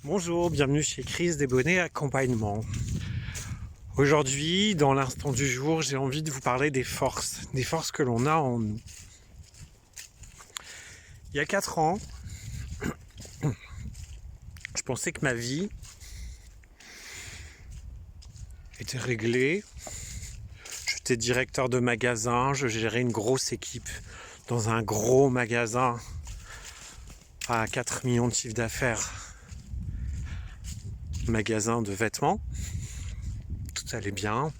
Bonjour, bienvenue chez Chris des Bonnets Accompagnement. Aujourd'hui, dans l'instant du jour, j'ai envie de vous parler des forces que l'on a en nous. Il y a 4 ans, je pensais que ma vie était réglée. J'étais directeur de magasin, je gérais une grosse équipe dans un gros magasin à 4 millions de chiffre d'affaires. Magasin de vêtements. Tout allait bien.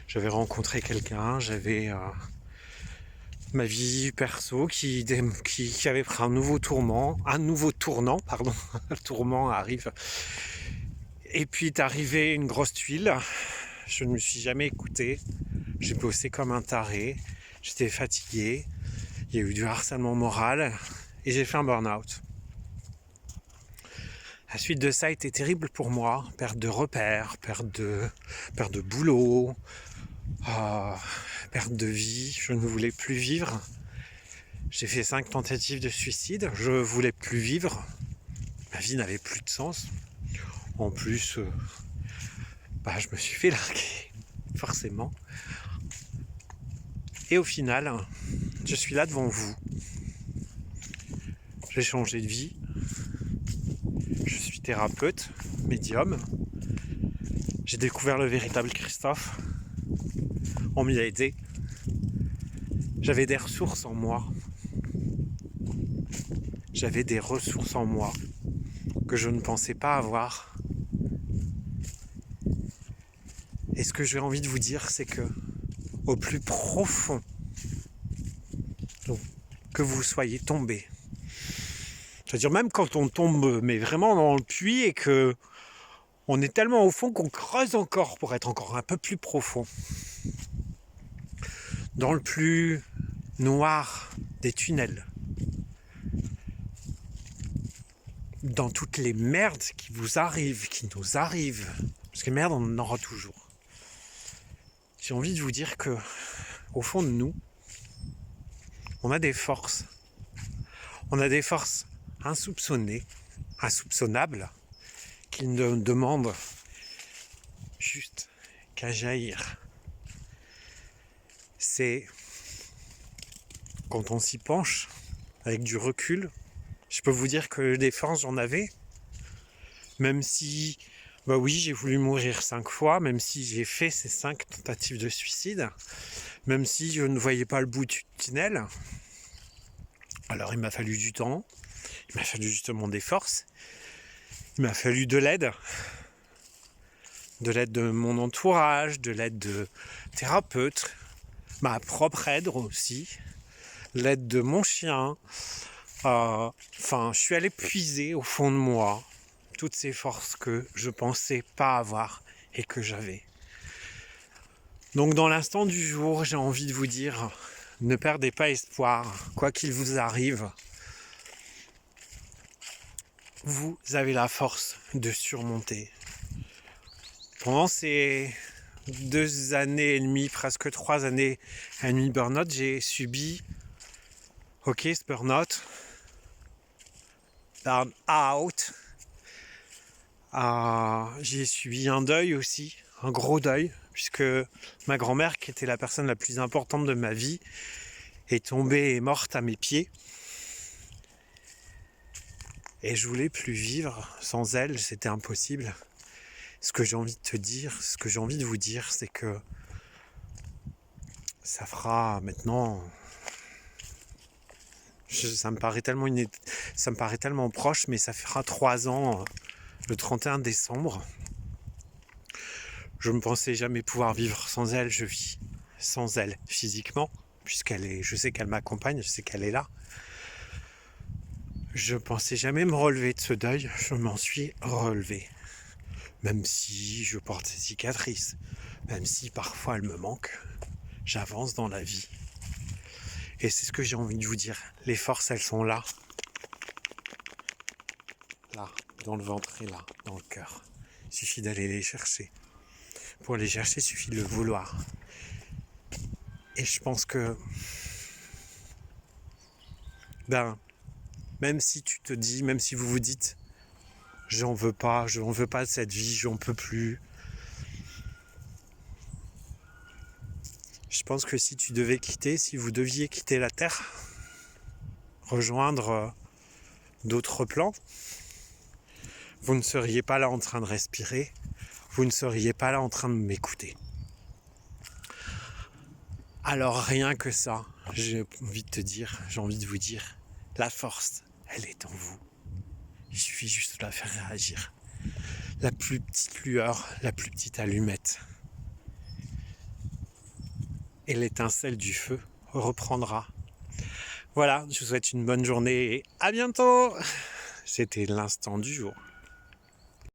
J'avais rencontré quelqu'un, j'avais ma vie perso qui avait pris un nouveau tournant, pardon, le tourment arrive. Et puis est arrivée une grosse tuile, je ne me suis jamais écouté, j'ai bossé comme un taré, j'étais fatigué, il y a eu du harcèlement moral et j'ai fait un burn-out. La suite de ça a été terrible pour moi, perte de repères, perte de boulot, perte de vie, je ne voulais plus vivre. J'ai fait 5 tentatives de suicide, je voulais plus vivre, ma vie n'avait plus de sens. En plus, je me suis fait larguer, forcément. Et au final, je suis là devant vous. J'ai changé de vie. Je suis thérapeute, médium. J'ai découvert le véritable Christophe. On m'y a aidé. J'avais des ressources en moi. J'avais des ressources en moi que je ne pensais pas avoir. Et ce que j'ai envie de vous dire, c'est que au plus profond, donc, que vous soyez tombé, c'est-à-dire même quand on tombe mais vraiment dans le puits et que on est tellement au fond qu'on creuse encore pour être encore un peu plus profond. Dans le plus noir des tunnels. Dans toutes les merdes qui vous arrivent, qui nous arrivent. Parce que merde, on en aura toujours. J'ai envie de vous dire que, au fond de nous, on a des forces. On a des forces insoupçonnées, insoupçonnables, qui ne demandent juste qu'à jaillir. C'est quand on s'y penche, avec du recul, je peux vous dire que des forces j'en avais, même si, oui, j'ai voulu mourir 5 fois, même si j'ai fait ces 5 tentatives de suicide, même si je ne voyais pas le bout du tunnel. Alors il m'a fallu du temps, il m'a fallu justement des forces, il m'a fallu de l'aide de mon entourage, de l'aide de thérapeutes, ma propre aide aussi, l'aide de mon chien. Je suis allé puiser au fond de moi toutes ces forces que je pensais pas avoir et que j'avais. Donc dans l'instant du jour, j'ai envie de vous dire, ne perdez pas espoir, quoi qu'il vous arrive. Vous avez la force de surmonter. Pendant ces 2 années et demie, presque 3 années et demie burn-out, j'ai subi, ce burn-out, burn-out. J'ai subi un deuil aussi, un gros deuil, puisque ma grand-mère, qui était la personne la plus importante de ma vie, est tombée et morte à mes pieds. Et je voulais plus vivre sans elle, c'était impossible. Ce que j'ai envie de te dire, ce que j'ai envie de vous dire, c'est que ça fera maintenant... ça me paraît tellement proche, mais ça fera 3 ans, le 31 décembre. Je ne pensais jamais pouvoir vivre sans elle, je vis sans elle physiquement, je sais qu'elle m'accompagne, je sais qu'elle est là. Je pensais jamais me relever de ce deuil, je m'en suis relevé. Même si je porte ces cicatrices, même si parfois elles me manquent, j'avance dans la vie. Et c'est ce que j'ai envie de vous dire. Les forces, elles sont là. Là, dans le ventre et là, dans le cœur. Il suffit d'aller les chercher. Pour les chercher, il suffit de le vouloir. Et je pense que, même si tu te dis, même si vous vous dites, j'en veux pas de cette vie, j'en peux plus. Je pense que si vous deviez quitter la Terre, rejoindre d'autres plans, vous ne seriez pas là en train de respirer, vous ne seriez pas là en train de m'écouter. Alors rien que ça, j'ai envie de vous dire, la force, elle est en vous. Il suffit juste de la faire réagir. La plus petite lueur, la plus petite allumette. Et l'étincelle du feu reprendra. Voilà, je vous souhaite une bonne journée et à bientôt. C'était l'instant du jour.